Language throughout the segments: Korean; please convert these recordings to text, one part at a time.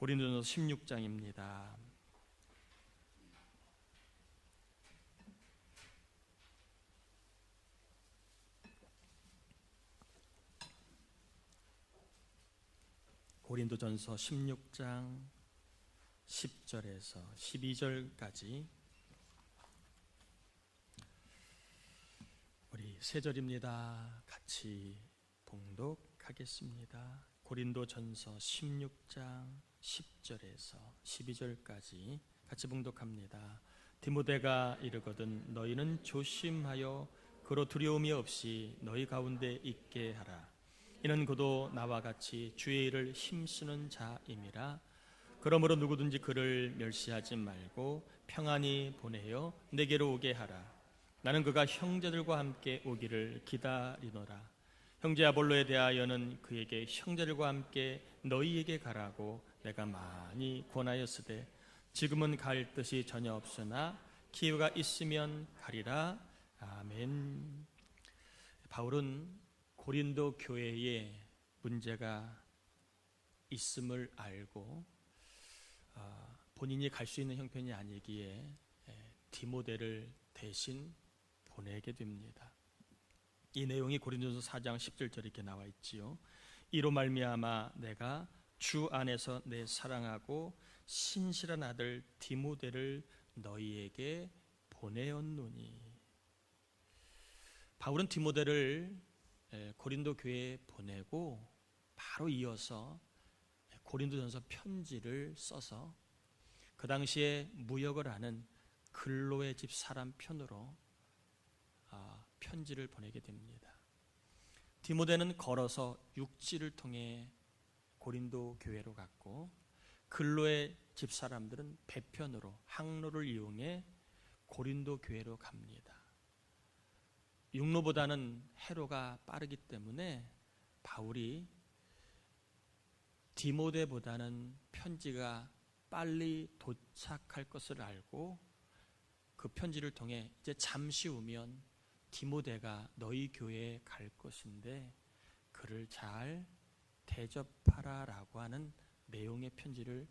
고린도전서 16장입니다. 고린도전서 16장 10절에서 12절까지 우리 세 절입니다. 같이 봉독하겠습니다. 고린도전서 16장 10절에서 12절까지 같이 봉독합니다. 디모데가 이르거든 너희는 조심하여 그로 두려움이 없이 너희 가운데 있게 하라. 이는 그도 나와 같이 주의 일을 힘쓰는 자임이라. 그러므로 누구든지 그를 멸시하지 말고 평안히 보내어 내게로 오게 하라. 나는 그가 형제들과 함께 오기를 기다리노라. 형제 아볼로에 대하여는 그에게 형제들과 함께 너희에게 가라고 내가 많이 권하였으되 지금은 갈 뜻이 전혀 없으나 기회가 있으면 가리라. 아멘. 바울은 고린도 교회에 문제가 있음을 알고 본인이 갈 수 있는 형편이 아니기에 디모데를 대신 보내게 됩니다. 이 내용이 고린도전서 4장 10절 이렇게 나와 있지요. 이로 말미암아 내가 주 안에서 내 사랑하고 신실한 아들 디모데를 너희에게 보내었노니. 바울은 디모데를 고린도 교회에 보내고 바로 이어서 고린도전서 편지를 써서 그 당시에 무역을 하는 글로의 집 사람 편으로 편지를 보내게 됩니다. 디모데는 걸어서 육지를 통해 고린도 교회로 갔고 글로의 집 사람들은 배편으로 항로를 이용해 고린도 교회로 갑니다. 육로보다는 해로가 빠르기 때문에 바울이 디모데보다는 편지가 빨리 도착할 것을 알고 그 편지를 통해 이제 잠시 후면 디모데가 너희 교회에 갈 것인데 그를 잘 대접하라 라고 하는 내용의 편지를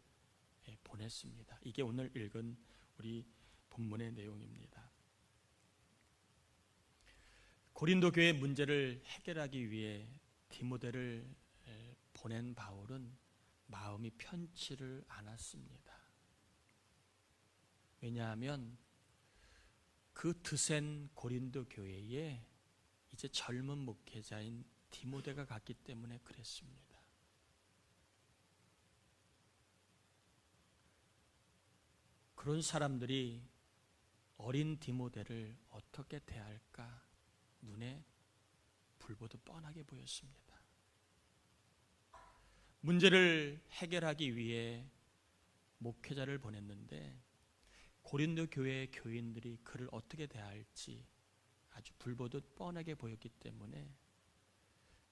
보냈습니다. 이게 오늘 읽은 우리 본문의 내용입니다. 고린도 교회 문제를 해결하기 위해 디모데를 보낸 바울은 마음이 편치를 않았습니다. 왜냐하면 그 드센 고린도 교회에 이제 젊은 목회자인 디모데가 갔기 때문에 그랬습니다. 그런 사람들이 어린 디모데를 어떻게 대할까 눈에 불보듯 뻔하게 보였습니다. 문제를 해결하기 위해 목회자를 보냈는데 고린도 교회의 교인들이 그를 어떻게 대할지 아주 불보듯 뻔하게 보였기 때문에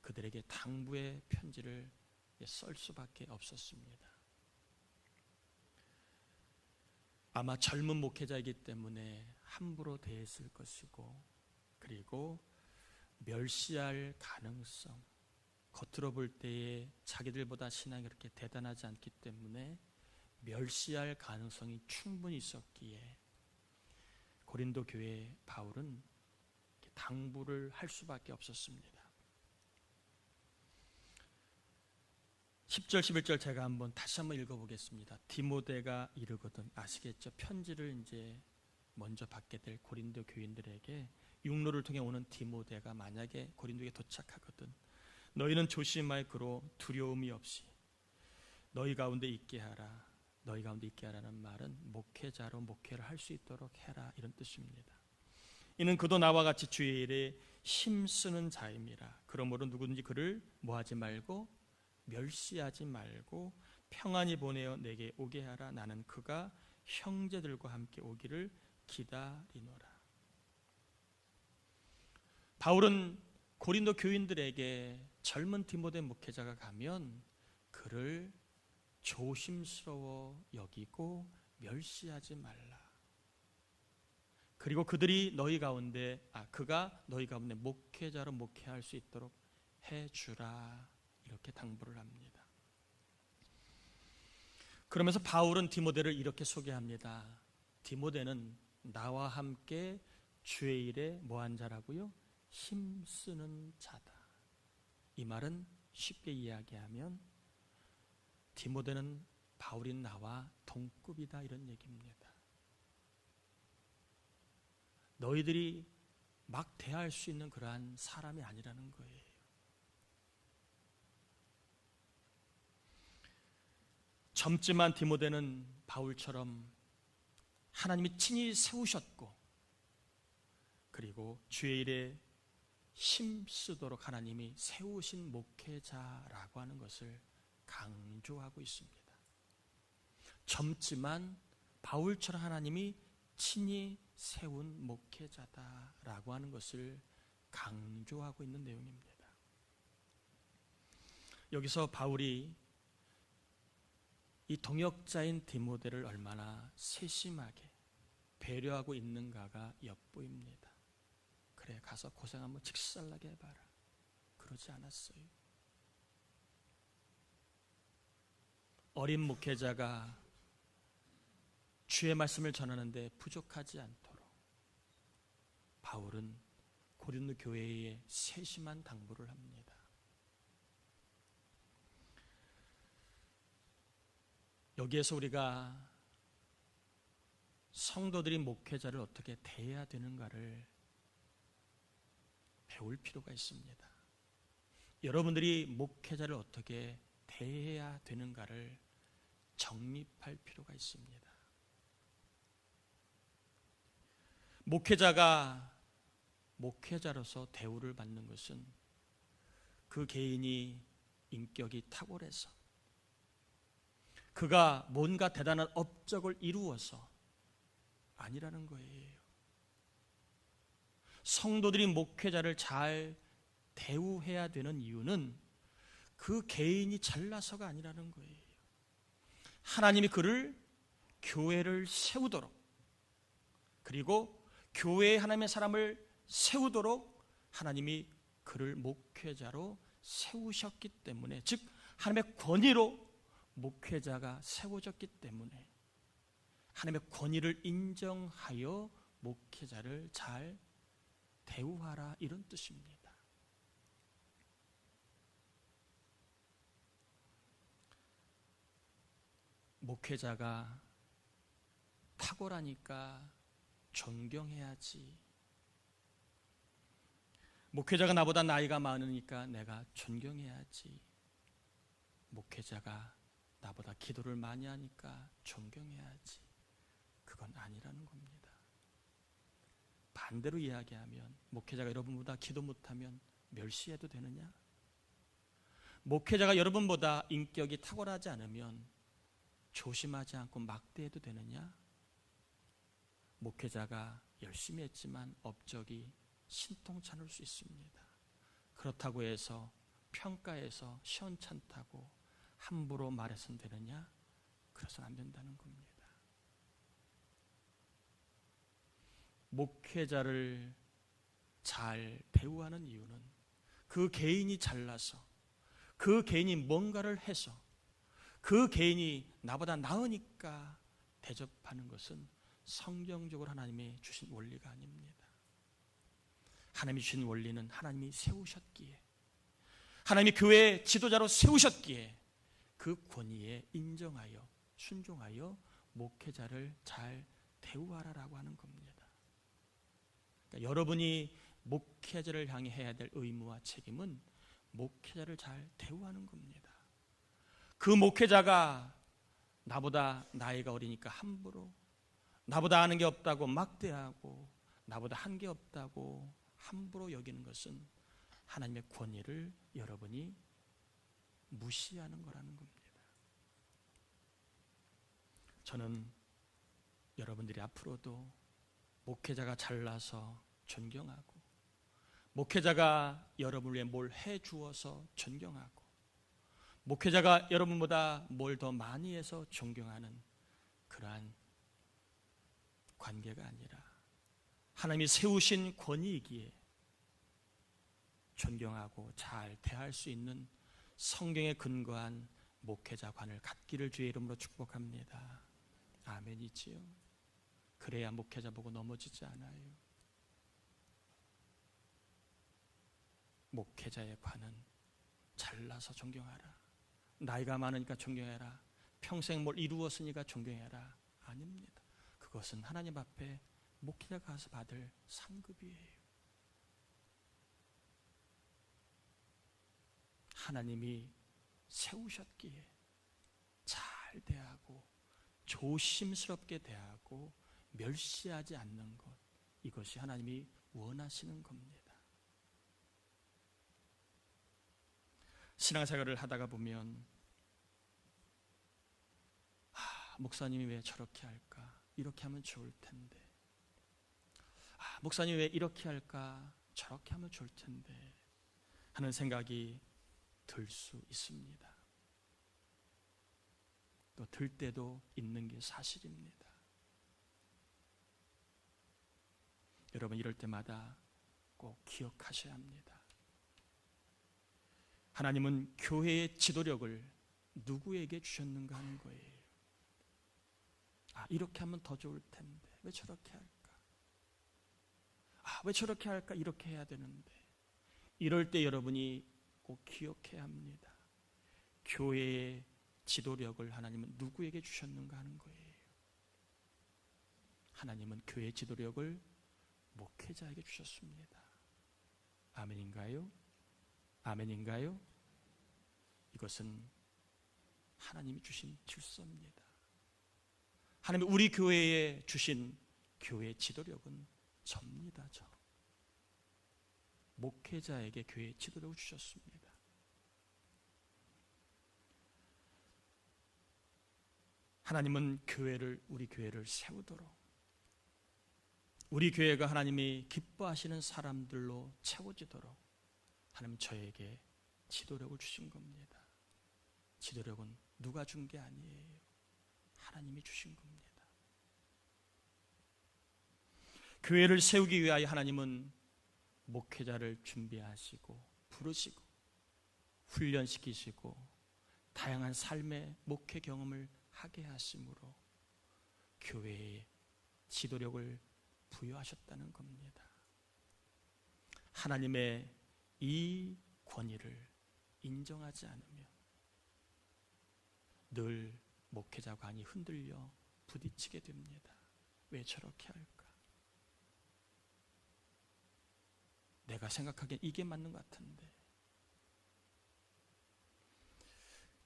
그들에게 당부의 편지를 쓸 수밖에 없었습니다. 아마 젊은 목회자이기 때문에 함부로 대했을 것이고 그리고 멸시할 가능성, 겉으로 볼 때에 자기들보다 신앙이 그렇게 대단하지 않기 때문에 멸시할 가능성이 충분히 있었기에 고린도 교회 바울은 당부를 할 수밖에 없었습니다. 10절 11절 제가 다시 한번 읽어보겠습니다. 디모데가 이르거든. 아시겠죠? 편지를 이제 먼저 받게 될 고린도 교인들에게 육로를 통해 오는 디모데가 만약에 고린도에 도착하거든 너희는 조심하여 그로 두려움이 없이 너희 가운데 있게 하라. 너희 가운데 있게 하라는 말은 목회자로 목회를 할 수 있도록 해라 이런 뜻입니다. 이는 그도 나와 같이 주의 일에 힘쓰는 자임이라. 그러므로 누구든지 그를 뭐하지 말고 멸시하지 말고 평안히 보내어 내게 오게 하라. 나는 그가 형제들과 함께 오기를 기다리노라. 바울은 고린도 교인들에게 젊은 디모데 목회자가 가면 그를 조심스러워 여기고 멸시하지 말라. 그리고 그들이 그가 너희 가운데 목회자로 목회할 수 있도록 해주라 이렇게 당부를 합니다. 그러면서 바울은 디모데를 이렇게 소개합니다. 디모데는 나와 함께 주의 일에 뭐한 자라고요? 힘쓰는 자다. 이 말은 쉽게 이야기하면 디모데는 바울인 나와 동급이다, 이런 얘기입니다. 너희들이 막 대할 수 있는 그러한 사람이 아니라는 거예요. 젊지만 디모데는 바울처럼 하나님이 친히 세우셨고, 그리고 주의 일에 힘쓰도록 하나님이 세우신 목회자라고 하는 것을 강조하고 있습니다. 젊지만 바울처럼 하나님이 친히 세운 목회자다라고 하는 것을 강조하고 있는 내용입니다. 여기서 바울이 이 동역자인 디모데를 얼마나 세심하게 배려하고 있는가가 엿보입니다. 그래, 가서 고생 한번 직살나게 해봐라. 그러지 않았어요. 어린 목회자가 주의 말씀을 전하는데 부족하지 않도록 바울은 고린도 교회에 세심한 당부를 합니다. 여기에서 우리가 성도들이 목회자를 어떻게 대해야 되는가를 배울 필요가 있습니다. 여러분들이 목회자를 어떻게 대해야 되는가를 정립할 필요가 있습니다. 목회자가 목회자로서 대우를 받는 것은 그 개인이 인격이 탁월해서, 그가 뭔가 대단한 업적을 이루어서 아니라는 거예요. 성도들이 목회자를 잘 대우해야 되는 이유는 그 개인이 잘나서가 아니라는 거예요. 하나님이 그를, 교회를 세우도록, 그리고 교회에 하나님의 사람을 세우도록 하나님이 그를 목회자로 세우셨기 때문에, 즉 하나님의 권위로 목회자가 세워졌기 때문에 하나님의 권위를 인정하여 목회자를 잘 대우하라, 이런 뜻입니다. 목회자가 탁월하니까 존경해야지. 목회자가 나보다 나이가 많으니까 내가 존경해야지. 목회자가 나보다 기도를 많이 하니까 존경해야지. 그건 아니라는 겁니다. 반대로 이야기하면 목회자가 여러분보다 기도 못하면 멸시해도 되느냐? 목회자가 여러분보다 인격이 탁월하지 않으면 조심하지 않고 막대해도 되느냐? 목회자가 열심히 했지만 업적이 신통찮을 수 있습니다. 그렇다고 해서 평가해서 시원찮다고 함부로 말해서는 되느냐? 그래서는 안 된다는 겁니다. 목회자를 잘 대우하는 이유는 그 개인이 잘나서, 그 개인이 뭔가를 해서, 그 개인이 나보다 나으니까 대접하는 것은 성경적으로 하나님이 주신 원리가 아닙니다. 하나님이 주신 원리는 하나님이 세우셨기에, 하나님이 교회의 지도자로 세우셨기에 그 권위에 인정하여 순종하여 목회자를 잘 대우하라라고 하는 겁니다. 그러니까 여러분이 목회자를 향해 해야 될 의무와 책임은 목회자를 잘 대우하는 겁니다. 그 목회자가 나보다 나이가 어리니까 함부로, 나보다 아는 게 없다고 막대하고, 나보다 한 게 없다고 함부로 여기는 것은 하나님의 권위를 여러분이 무시하는 거라는 겁니다. 저는 여러분들이 앞으로도 목회자가 잘나서 존경하고, 목회자가 여러분을 위해 뭘 해주어서 존경하고, 목회자가 여러분보다 뭘 더 많이 해서 존경하는 그러한 관계가 아니라 하나님이 세우신 권위이기에 존경하고 잘 대할 수 있는 성경에 근거한 목회자관을 갖기를 주의 이름으로 축복합니다. 아멘이지요. 그래야 목회자 보고 넘어지지 않아요. 목회자의 관은 잘나서 존경하라, 나이가 많으니까 존경해라, 평생 뭘 이루었으니까 존경해라. 아닙니다. 그것은 하나님 앞에 목회자가 가서 받을 상급이에요. 하나님이 세우셨기에 잘 대하고 조심스럽게 대하고 멸시하지 않는 것, 이것이 하나님이 원하시는 겁니다. 신앙생활을 하다가 보면 목사님이 왜 저렇게 할까? 이렇게 하면 좋을 텐데. 목사님이 왜 이렇게 할까? 저렇게 하면 좋을 텐데 하는 생각이 들 수 있습니다. 또 들 때도 있는 게 사실입니다. 여러분, 이럴 때마다 꼭 기억하셔야 합니다. 하나님은 교회의 지도력을 누구에게 주셨는가 하는 거예요. 이렇게 하면 더 좋을 텐데 왜 저렇게 할까? 왜 저렇게 할까? 이렇게 해야 되는데. 이럴 때 여러분이 꼭 기억해야 합니다. 교회의 지도력을 하나님은 누구에게 주셨는가 하는 거예요. 하나님은 교회의 지도력을 목회자에게 주셨습니다. 아멘인가요? 아멘인가요? 이것은 하나님이 주신 질서입니다. 하나님이 우리 교회에 주신 교회 지도력은 접니다. 목회자에게 교회 지도력을 주셨습니다. 하나님은 우리 교회를 세우도록, 우리 교회가 하나님이 기뻐하시는 사람들로 채워지도록 하나님 저에게 지도력을 주신 겁니다. 지도력은 누가 준 게 아니에요. 하나님이 주신 겁니다. 교회를 세우기 위하여 하나님은 목회자를 준비하시고 부르시고 훈련시키시고 다양한 삶의 목회 경험을 하게 하심으로 교회에 지도력을 부여하셨다는 겁니다. 하나님의 이 권위를 인정하지 않으면 늘 목회자관이 흔들려 부딪히게 됩니다. 왜 저렇게 할까? 내가 생각하기엔 이게 맞는 것 같은데.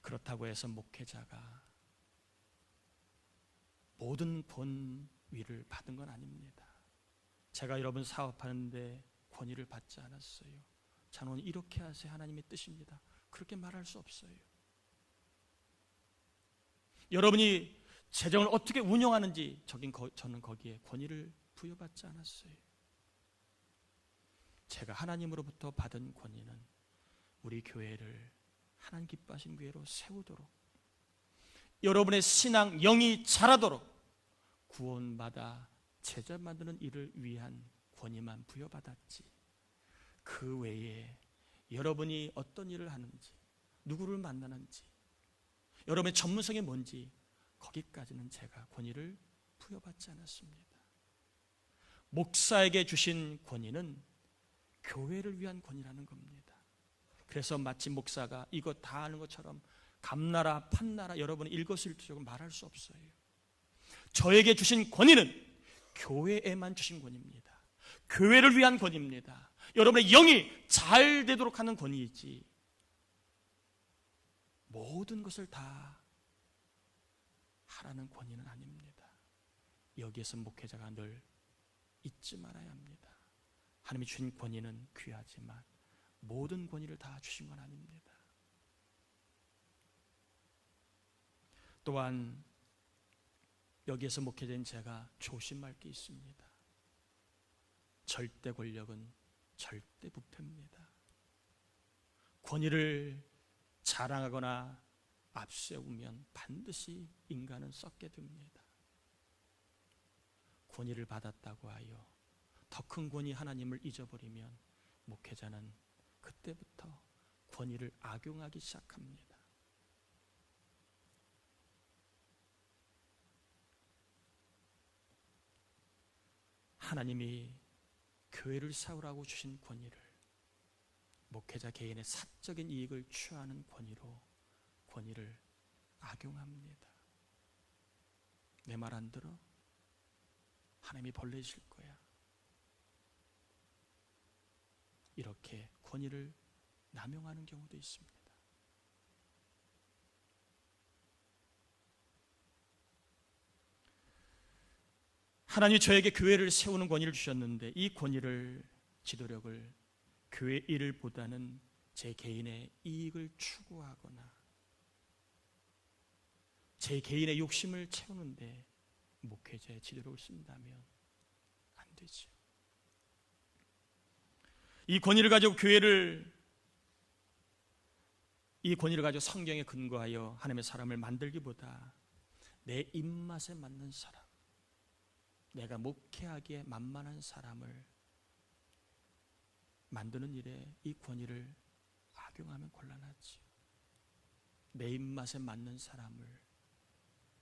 그렇다고 해서 목회자가 모든 권위를 받은 건 아닙니다. 제가 여러분 사업하는데 권위를 받지 않았어요. 저는 이렇게 하세요, 하나님의 뜻입니다. 그렇게 말할 수 없어요. 여러분이 재정을 어떻게 운영하는지 저는 거기에 권위를 부여받지 않았어요. 제가 하나님으로부터 받은 권위는 우리 교회를 하나님 기뻐하신 교회로 세우도록, 여러분의 신앙 영이 자라도록 구원받아 제자 만드는 일을 위한 권위만 부여받았지, 그 외에 여러분이 어떤 일을 하는지, 누구를 만나는지, 여러분의 전문성이 뭔지 거기까지는 제가 권위를 부여받지 않았습니다. 목사에게 주신 권위는 교회를 위한 권위라는 겁니다. 그래서 마치 목사가 이거 다 아는 것처럼 감나라 판나라 여러분의 일거수일투족을 말할 수 없어요. 저에게 주신 권위는 교회에만 주신 권위입니다. 교회를 위한 권위입니다. 여러분의 영이 잘 되도록 하는 권위이지 모든 것을 다 하라는 권위는 아닙니다. 여기에서 목회자가 늘 잊지 말아야 합니다. 하나님이 주신 권위는 귀하지만 모든 권위를 다 주신 건 아닙니다. 또한 여기에서 목회자인 제가 조심할 게 있습니다. 절대 권력은 절대 부패입니다. 권위를 자랑하거나 앞세우면 반드시 인간은 썩게 됩니다. 권위를 받았다고 하여 더 큰 권위 하나님을 잊어버리면 목회자는 그때부터 권위를 악용하기 시작합니다. 하나님이 교회를 세우라고 주신 권위를 목회자 개인의 사적인 이익을 취하는 권위를 악용합니다. 내 말 안 들어? 하나님이 벌 내실 거야. 이렇게 권위를 남용하는 경우도 있습니다. 하나님이 저에게 교회를 세우는 권위를 주셨는데 이 권위를, 지도력을 교회 일을 보다는 제 개인의 이익을 추구하거나 제 개인의 욕심을 채우는데 목회자의 지도력을 쓴다면 안 되죠. 이 권위를 가지고 성경에 근거하여 하나님의 사람을 만들기보다 내 입맛에 맞는 사람, 내가 목회하기에 만만한 사람을 만드는 일에 이 권위를 악용하면 곤란하지요. 내 입맛에 맞는 사람을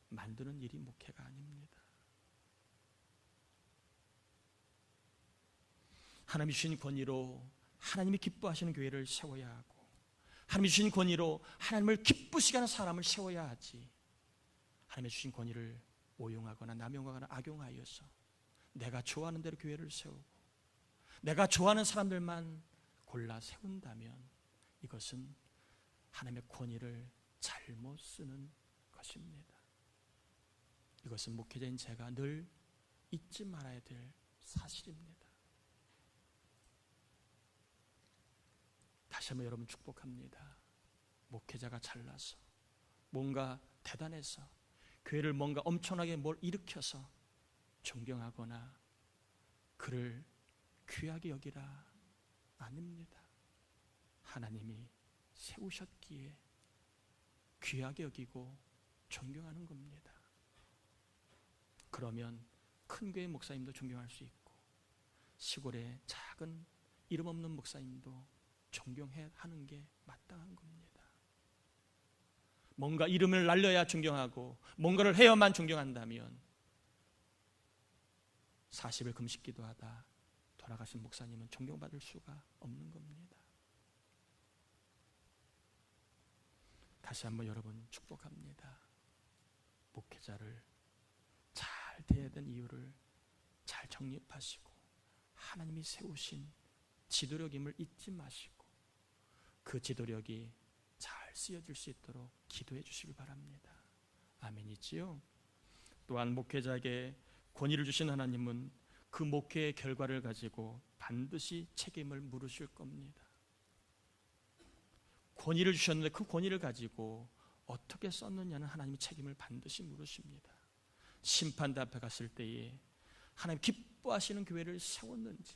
만드는 일이 목회가 아닙니다. 하나님이 주신 권위로 하나님이 기뻐하시는 교회를 세워야 하고, 하나님이 주신 권위로 하나님을 기쁘시게 하는 사람을 세워야 하지, 하나님이 주신 권위를 오용하거나 남용하거나 악용하여서 내가 좋아하는 대로 교회를 세우고 내가 좋아하는 사람들만 골라 세운다면 이것은 하나님의 권위를 잘못 쓰는 것입니다. 이것은 목회자인 제가 늘 잊지 말아야 될 사실입니다. 다시 한번 여러분 축복합니다. 목회자가 잘나서 뭔가 대단해서 교회를 뭔가 엄청나게 뭘 일으켜서 존경하거나 그를 귀하게 여기라, 아닙니다. 하나님이 세우셨기에 귀하게 여기고 존경하는 겁니다. 그러면 큰 교회 목사님도 존경할 수 있고 시골의 작은 이름 없는 목사님도 존경해야 하는 게 마땅한 겁니다. 뭔가 이름을 날려야 존경하고 뭔가를 해야만 존경한다면 40일 금식 기도하다 돌아가신 목사님은 존경받을 수가 없는 겁니다. 다시 한번 여러분 축복합니다. 목회자를 잘 대해야 되는 이유를 잘 정립하시고 하나님이 세우신 지도력임을 잊지 마시고 그 지도력이 잘 쓰여질 수 있도록 기도해 주시길 바랍니다. 아멘이지요? 또한 목회자에게 권위를 주신 하나님은 그 목회의 결과를 가지고 반드시 책임을 물으실 겁니다. 권위를 주셨는데 그 권위를 가지고 어떻게 썼느냐는 하나님이 책임을 반드시 물으십니다. 심판대 앞에 갔을 때에 하나님 기뻐하시는 교회를 세웠는지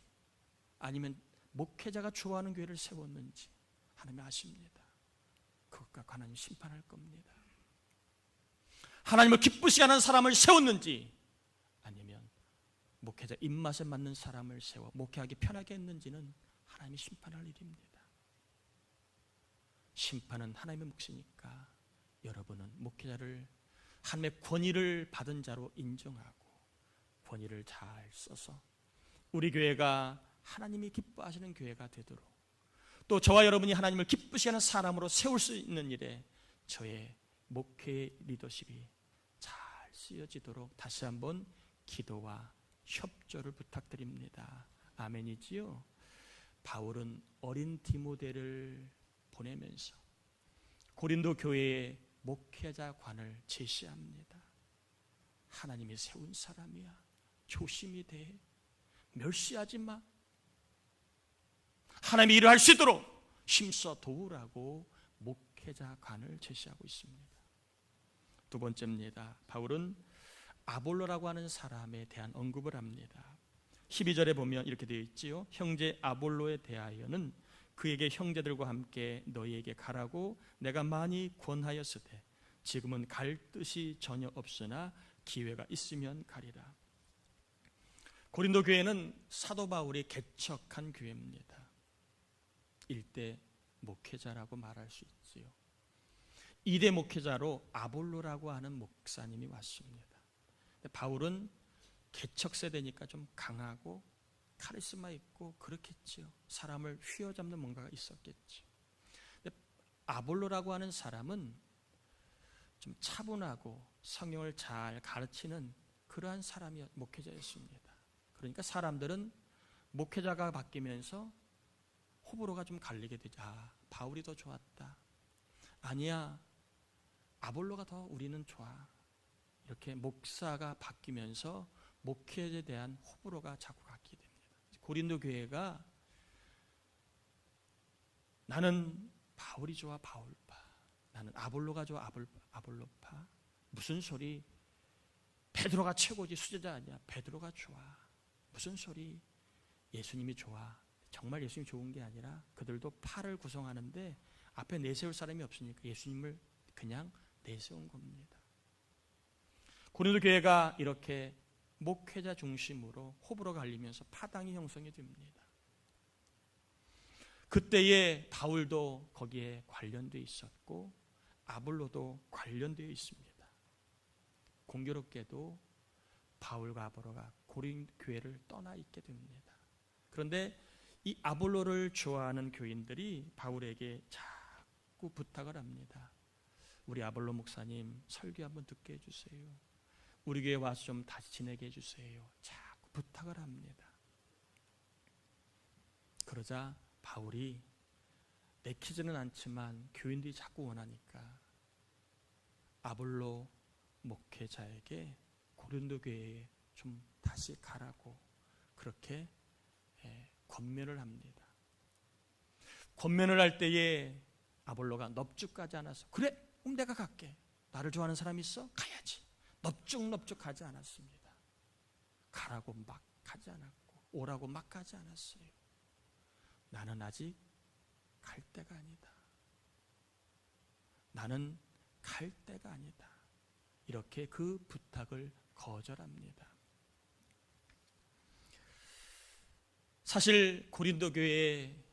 아니면 목회자가 좋아하는 교회를 세웠는지 하나님이 아십니다. 그것과 하나님 심판할 겁니다. 하나님을 기쁘시게 하는 사람을 세웠는지 아니면 목회자 입맛에 맞는 사람을 세워 목회하기 편하게 했는지는 하나님이 심판할 일입니다. 심판은 하나님의 몫이니까 여러분은 목회자를 하나님의 권위를 받은 자로 인정하고 권위를 잘 써서 우리 교회가 하나님이 기뻐하시는 교회가 되도록 또 저와 여러분이 하나님을 기쁘시게 하는 사람으로 세울 수 있는 일에 저의 목회 리더십이 잘 쓰여지도록 다시 한번 기도와 협조를 부탁드립니다. 아멘이지요? 바울은 어린 디모데를 보내면서 고린도 교회의 목회자관을 제시합니다. 하나님이 세운 사람이야. 조심히 대해. 멸시하지 마. 하나님이 일을 할 수 있도록 힘써 도우라고 목회자관을 제시하고 있습니다. 두 번째입니다. 바울은 아볼로라고 하는 사람에 대한 언급을 합니다. 12절에 보면 이렇게 되어 있지요. 형제 아볼로에 대하여는 그에게 형제들과 함께 너희에게 가라고 내가 많이 권하였으되 지금은 갈 뜻이 전혀 없으나 기회가 있으면 가리라. 고린도 교회는 사도 바울이 개척한 교회입니다. 일대 목회자라고 말할 수 있지요. 2대 목회자로 아볼로라고 하는 목사님이 왔습니다. 바울은 개척 세대니까 좀 강하고 카리스마 있고 그렇겠지요. 사람을 휘어잡는 뭔가가 있었겠죠. 근데 아볼로라고 하는 사람은 좀 차분하고 성경을 잘 가르치는 그러한 사람이 목회자였습니다. 그러니까 사람들은 목회자가 바뀌면서 호불호가 좀 갈리게 되죠. 바울이 더 좋았다. 아니야, 아볼로가 더 우리는 좋아. 이렇게 목사가 바뀌면서 목회에 대한 호불호가 자꾸 갖게 됩니다. 고린도 교회가 나는 바울이 좋아, 바울파. 나는 아볼로가 좋아, 아볼로파. 무슨 소리? 베드로가 최고지, 수제자 아니야. 베드로가 좋아. 무슨 소리? 예수님이 좋아. 정말 예수님이 좋은 게 아니라 그들도 파를 구성하는데 앞에 내세울 사람이 없으니까 예수님을 그냥 내세운 겁니다. 고린도 교회가 이렇게 목회자 중심으로 호불호가 갈리면서 파당이 형성이 됩니다. 그때에 바울도 거기에 관련되어 있었고 아볼로도 관련되어 있습니다. 공교롭게도 바울과 아볼로가 고린 교회를 떠나 있게 됩니다. 그런데 이 아볼로를 좋아하는 교인들이 바울에게 자꾸 부탁을 합니다. 우리 아볼로 목사님 설교 한번 듣게 해주세요. 우리 교회 와서 좀 다시 지내게 해주세요. 자꾸 부탁을 합니다. 그러자 바울이 내키지는 않지만 교인들이 자꾸 원하니까 아볼로 목회자에게 고린도 교회에 좀 다시 가라고 그렇게 권면을 합니다. 권면을 할 때에 아볼로가 넙죽하지 않아서 그래, 그럼 내가 갈게. 나를 좋아하는 사람이 있어? 가야지. 넙죽하지 않았습니다. 가라고 막 하지 않았고 오라고 막 하지 않았어요. 나는 아직 갈 때가 아니다. 나는 갈 때가 아니다. 이렇게 그 부탁을 거절합니다. 사실 고린도 교회에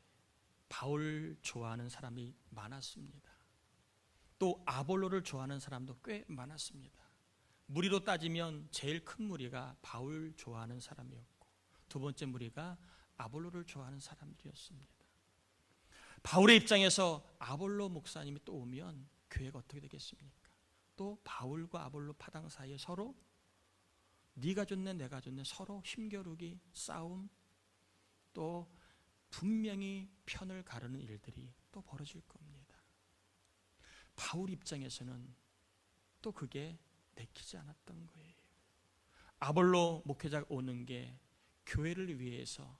바울 좋아하는 사람이 많았습니다. 또 아볼로를 좋아하는 사람도 꽤 많았습니다. 무리로 따지면 제일 큰 무리가 바울 좋아하는 사람이었고 두 번째 무리가 아볼로를 좋아하는 사람들이었습니다. 바울의 입장에서 아볼로 목사님이 또 오면 교회가 어떻게 되겠습니까? 또 바울과 아볼로 파당 사이에 서로 네가 좋네 내가 좋네 서로 힘겨루기 싸움 또 분명히 편을 가르는 일들이 또 벌어질 겁니다. 바울 입장에서는 또 그게 내키지 않았던 거예요. 아볼로 목회자가 오는 게 교회를 위해서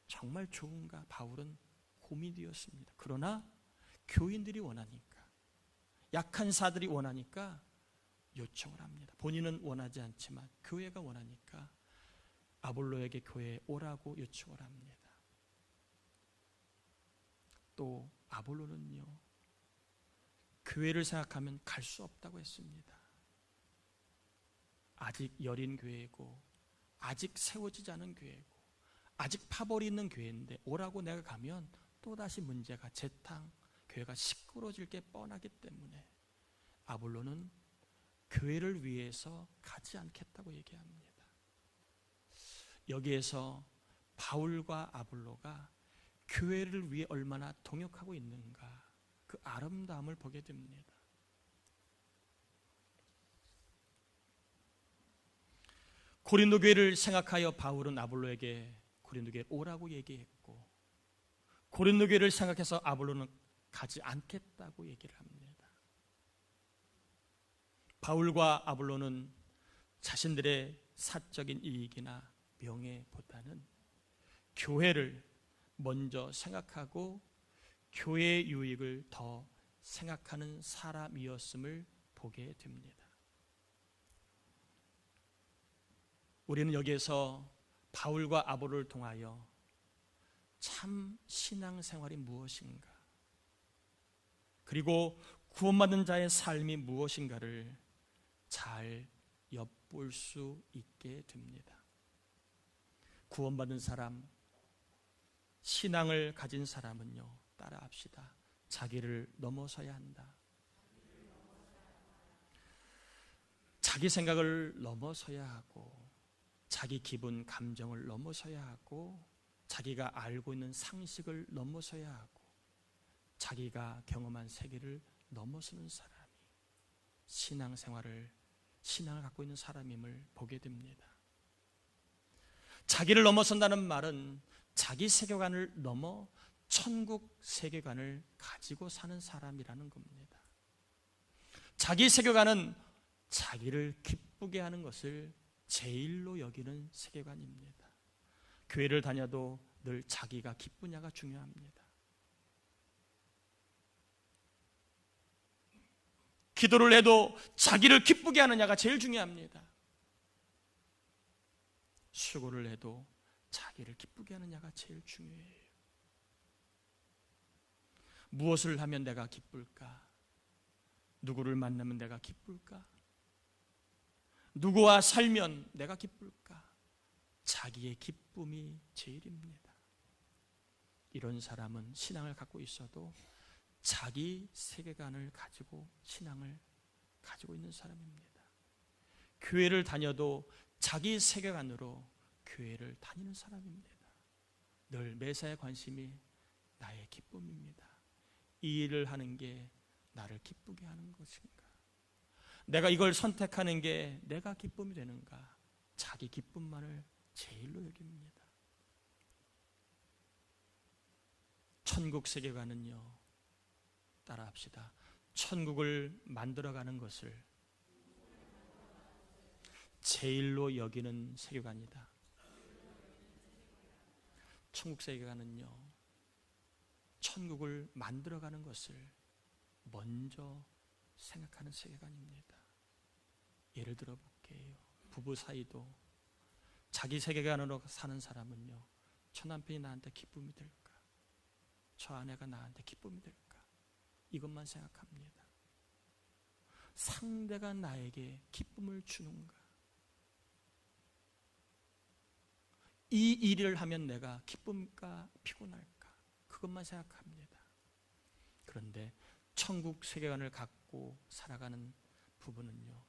정말 좋은가 바울은 고민이었습니다. 그러나 교인들이 원하니까 약한 사들이 원하니까 요청을 합니다. 본인은 원하지 않지만 교회가 원하니까 아볼로에게 교회에 오라고 요청을 합니다. 또 아볼로는요 교회를 생각하면 갈 수 없다고 했습니다. 아직 여린 교회고 아직 세워지지 않은 교회고 아직 파벌이 있는 교회인데 오라고 내가 가면 또다시 문제가 재탕 교회가 시끄러워질 게 뻔하기 때문에 아볼로는 교회를 위해서 가지 않겠다고 얘기합니다. 여기에서 바울과 아볼로가 교회를 위해 얼마나 동역하고 있는가 그 아름다움을 보게 됩니다. 고린도 교회를 생각하여 바울은 아볼로에게 고린도 교회에 오라고 얘기했고 고린도 교회를 생각해서 아볼로는 가지 않겠다고 얘기를 합니다. 바울과 아볼로는 자신들의 사적인 이익이나 명예보다는 교회를 먼저 생각하고 교회의 유익을 더 생각하는 사람이었음을 보게 됩니다. 우리는 여기에서 바울과 아볼로를 통하여 참 신앙생활이 무엇인가 그리고 구원받은 자의 삶이 무엇인가를 잘 엿볼 수 있게 됩니다. 구원받은 사람, 신앙을 가진 사람은요 따라합시다. 자기를 넘어서야 한다. 자기 생각을 넘어서야 하고 자기 기분, 감정을 넘어서야 하고 자기가 알고 있는 상식을 넘어서야 하고 자기가 경험한 세계를 넘어서는 사람이 신앙을 갖고 있는 사람임을 보게 됩니다. 자기를 넘어선다는 말은 자기 세계관을 넘어 천국 세계관을 가지고 사는 사람이라는 겁니다. 자기 세계관은 자기를 기쁘게 하는 것을 제일로 여기는 세계관입니다. 교회를 다녀도 늘 자기가 기쁘냐가 중요합니다. 기도를 해도 자기를 기쁘게 하느냐가 제일 중요합니다. 수고를 해도 자기를 기쁘게 하느냐가 제일 중요해요. 무엇을 하면 내가 기쁠까? 누구를 만나면 내가 기쁠까? 누구와 살면 내가 기쁠까? 자기의 기쁨이 제일입니다. 이런 사람은 신앙을 갖고 있어도 자기 세계관을 가지고 신앙을 가지고 있는 사람입니다. 교회를 다녀도 자기 세계관으로 교회를 다니는 사람입니다. 늘 매사에 관심이 나의 기쁨입니다. 이 일을 하는 게 나를 기쁘게 하는 것인가? 내가 이걸 선택하는 게 내가 기쁨이 되는가? 자기 기쁨만을 제일로 여깁니다. 천국 세계관은요, 따라합시다. 천국을 만들어가는 것을 제일로 여기는 세계관이다. 천국 세계관은요, 천국을 만들어가는 것을 먼저 생각하는 세계관입니다. 예를 들어 볼게요. 부부 사이도 자기 세계관으로 사는 사람은요, 저 남편이 나한테 기쁨이 될까? 저 아내가 나한테 기쁨이 될까? 이것만 생각합니다. 상대가 나에게 기쁨을 주는가? 이 일을 하면 내가 기쁨일까 피곤할까? 그것만 생각합니다. 그런데 천국 세계관을 갖고 살아가는 부부는요,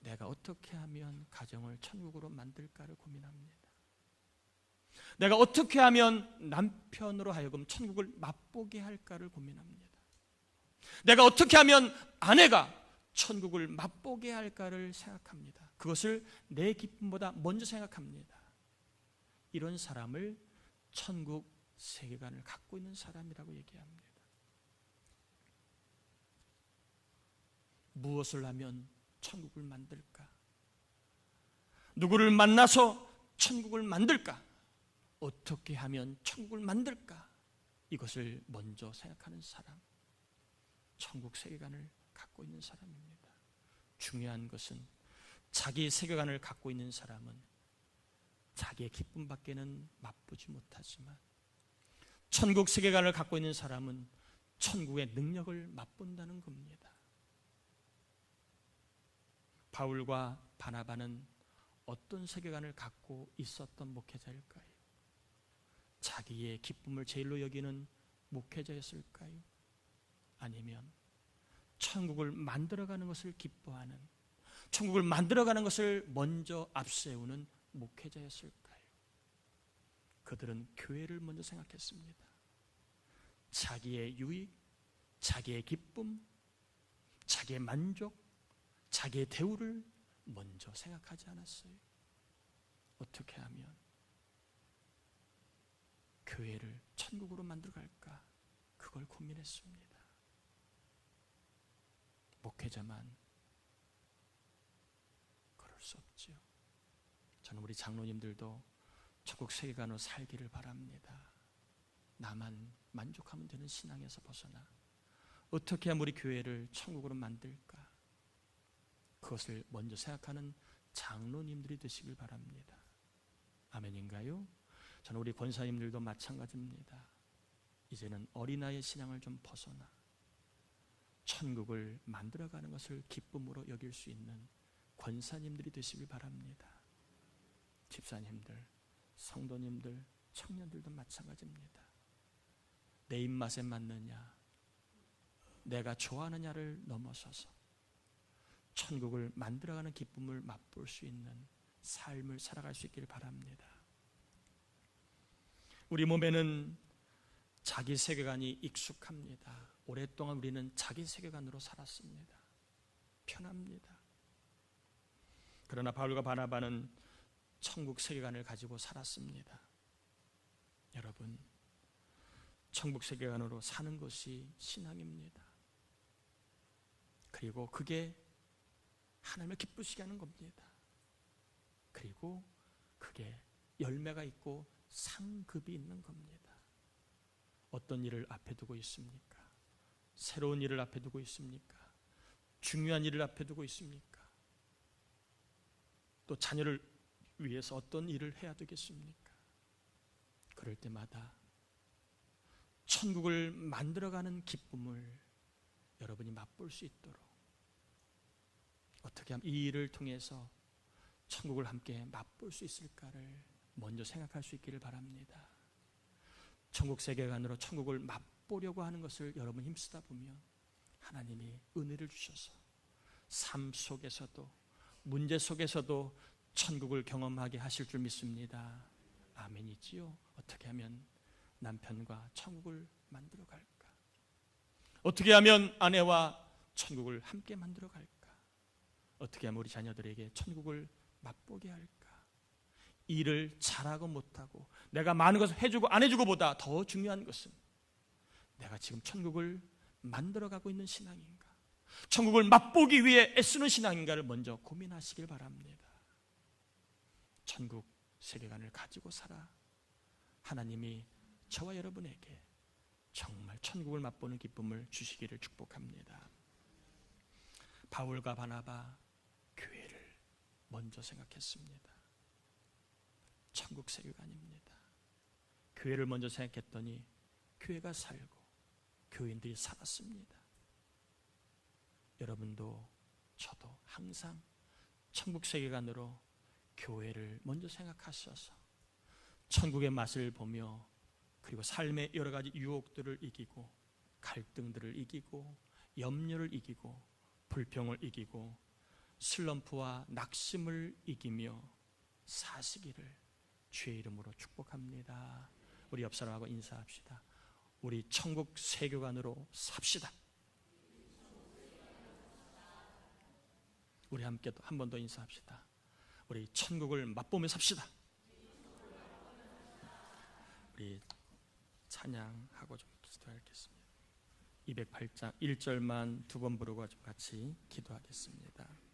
내가 어떻게 하면 가정을 천국으로 만들까를 고민합니다. 내가 어떻게 하면 남편으로 하여금 천국을 맛보게 할까를 고민합니다. 내가 어떻게 하면 아내가 천국을 맛보게 할까를 생각합니다. 그것을 내 기쁨보다 먼저 생각합니다. 이런 사람을 천국 세계관을 갖고 있는 사람이라고 얘기합니다. 무엇을 하면 천국을 만들까? 누구를 만나서 천국을 만들까? 어떻게 하면 천국을 만들까? 이것을 먼저 생각하는 사람, 천국 세계관을 갖고 있는 사람입니다. 중요한 것은 자기 세계관을 갖고 있는 사람은 자기의 기쁨밖에는 맛보지 못하지만 천국 세계관을 갖고 있는 사람은 천국의 능력을 맛본다는 겁니다. 바울과 바나바는 어떤 세계관을 갖고 있었던 목회자일까요? 자기의 기쁨을 제일로 여기는 목회자였을까요? 아니면 천국을 만들어가는 것을 기뻐하는, 천국을 만들어가는 것을 먼저 앞세우는 목회자였을까요? 그들은 교회를 먼저 생각했습니다. 자기의 유익, 자기의 기쁨, 자기의 만족, 자기의 대우를 먼저 생각하지 않았어요. 어떻게 하면 교회를 천국으로 만들어갈까? 그걸 고민했습니다. 목회자만 그럴 수 없죠. 저는 우리 장로님들도 천국 세계관으로 살기를 바랍니다. 나만 만족하면 되는 신앙에서 벗어나 어떻게 하면 우리 교회를 천국으로 만들까? 그것을 먼저 생각하는 장로님들이 되시길 바랍니다. 아멘인가요? 저는 우리 권사님들도 마찬가지입니다. 이제는 어린아이의 신앙을 좀 벗어나 천국을 만들어가는 것을 기쁨으로 여길 수 있는 권사님들이 되시길 바랍니다. 집사님들, 성도님들, 청년들도 마찬가지입니다. 내 입맛에 맞느냐, 내가 좋아하느냐를 넘어서서 천국을 만들어가는 기쁨을 맛볼 수 있는 삶을 살아갈 수 있기를 바랍니다. 우리 몸에는 자기 세계관이 익숙합니다. 오랫동안 우리는 자기 세계관으로 살았습니다. 편합니다. 그러나 바울과 바나바는 천국 세계관을 가지고 살았습니다. 여러분, 천국 세계관으로 사는 것이 신앙입니다. 그리고 그게 하나님을 기쁘시게 하는 겁니다. 그리고 그게 열매가 있고 상급이 있는 겁니다. 어떤 일을 앞에 두고 있습니까? 새로운 일을 앞에 두고 있습니까? 중요한 일을 앞에 두고 있습니까? 또 자녀를 위해서 어떤 일을 해야 되겠습니까? 그럴 때마다 천국을 만들어가는 기쁨을 여러분이 맛볼 수 있도록 어떻게 하면 이 일을 통해서 천국을 함께 맛볼 수 있을까를 먼저 생각할 수 있기를 바랍니다. 천국 세계관으로 천국을 맛보려고 하는 것을 여러분 힘쓰다 보면 하나님이 은혜를 주셔서 삶 속에서도 문제 속에서도 천국을 경험하게 하실 줄 믿습니다. 아멘이지요. 어떻게 하면 남편과 천국을 만들어 갈까? 어떻게 하면 아내와 천국을 함께 만들어 갈까? 어떻게 하면 우리 자녀들에게 천국을 맛보게 할까? 일을 잘하고 못하고 내가 많은 것을 해주고 안 해주고 보다 더 중요한 것은 내가 지금 천국을 만들어가고 있는 신앙인가, 천국을 맛보기 위해 애쓰는 신앙인가를 먼저 고민하시길 바랍니다. 천국 세계관을 가지고 살아 하나님이 저와 여러분에게 정말 천국을 맛보는 기쁨을 주시기를 축복합니다. 바울과 바나바 교회를 먼저 생각했습니다. 천국 세계관입니다. 교회를 먼저 생각했더니 교회가 살고 교인들이 살았습니다. 여러분도 저도 항상 천국 세계관으로 교회를 먼저 생각하셔서 천국의 맛을 보며 그리고 삶의 여러 가지 유혹들을 이기고 갈등들을 이기고 염려를 이기고 불평을 이기고 슬럼프와 낙심을 이기며 사시기를 주의 이름으로 축복합니다. 우리 옆 사람하고 인사합시다. 우리 천국 세계관으로 삽시다. 우리 함께 한 번 더 인사합시다. 우리 천국을 맛보며 삽시다. 우리 찬양하고 좀 기도하겠습니다. 208장 1절만 두 번 부르고 좀 같이 기도하겠습니다.